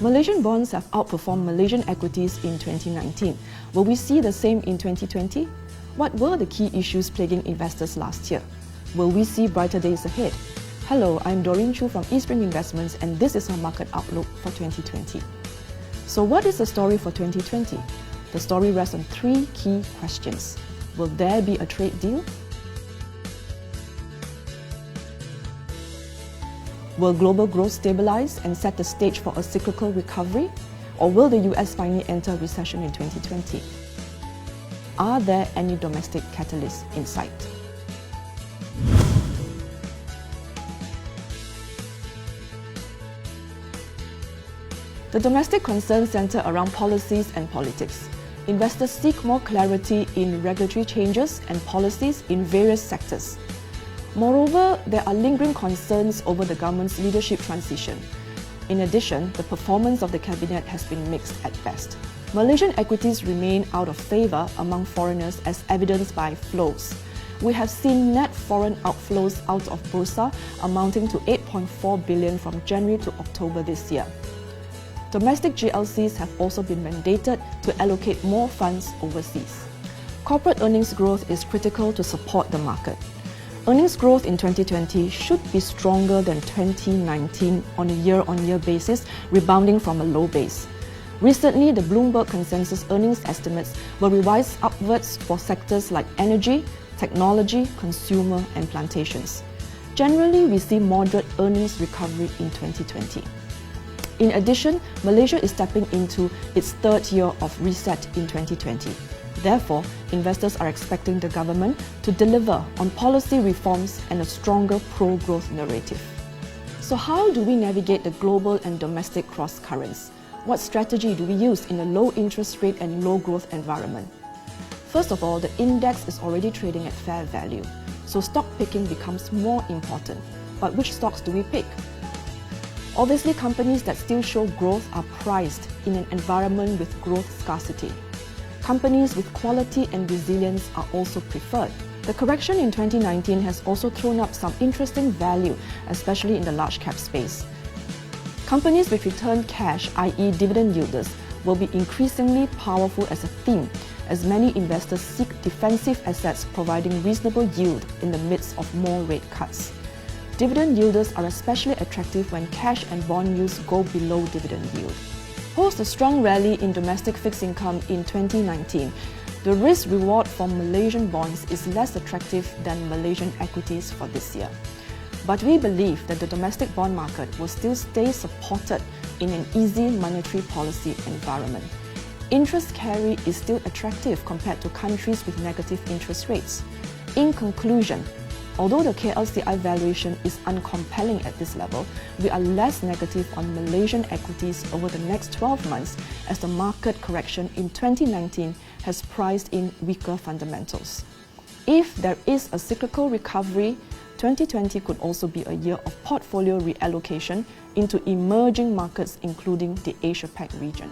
Malaysian bonds have outperformed Malaysian equities in 2019. Will we see the same in 2020? What were the key issues plaguing investors last year? Will we see brighter days ahead? Hello, I'm Doreen Choo from Eastspring Investments, and this is our market outlook for 2020. So what is the story for 2020? The story rests on three key questions. Will there be a trade deal? Will global growth stabilize and set the stage for a cyclical recovery? Or will the US finally enter recession in 2020? Are there any domestic catalysts in sight? The domestic concerns center around policies and politics. Investors seek more clarity in regulatory changes and policies in various sectors. Moreover, there are lingering concerns over the government's leadership transition. In addition, the performance of the cabinet has been mixed at best. Malaysian equities remain out of favour among foreigners as evidenced by flows. We have seen net foreign outflows out of Bursa amounting to 8.4 billion from January to October this year. Domestic GLCs have also been mandated to allocate more funds overseas. Corporate earnings growth is critical to support the market. Earnings growth in 2020 should be stronger than 2019 on a year-on-year basis, rebounding from a low base. Recently, the Bloomberg consensus earnings estimates were revised upwards for sectors like energy, technology, consumer and plantations. Generally, we see moderate earnings recovery in 2020. In addition, Malaysia is stepping into its third year of reset in 2020. Therefore, investors are expecting the government to deliver on policy reforms and a stronger pro-growth narrative. So how do we navigate the global and domestic cross-currents? What strategy do we use in a low interest rate and low growth environment? First of all, the index is already trading at fair value, so stock picking becomes more important. But which stocks do we pick? Obviously, companies that still show growth are priced in an environment with growth scarcity. Companies with quality and resilience are also preferred. The correction in 2019 has also thrown up some interesting value, especially in the large cap space. Companies with returned cash, i.e. dividend yielders, will be increasingly powerful as a theme, as many investors seek defensive assets providing reasonable yield in the midst of more rate cuts. Dividend yielders are especially attractive when cash and bond yields go below dividend yield. Post a strong rally in domestic fixed income in 2019, the risk-reward for Malaysian bonds is less attractive than Malaysian equities for this year. But we believe that the domestic bond market will still stay supported in an easy monetary policy environment. Interest carry is still attractive compared to countries with negative interest rates. In conclusion, although the KLCI valuation is uncompelling at this level, we are less negative on Malaysian equities over the next 12 months as the market correction in 2019 has priced in weaker fundamentals. If there is a cyclical recovery, 2020 could also be a year of portfolio reallocation into emerging markets including the Asia-Pac region.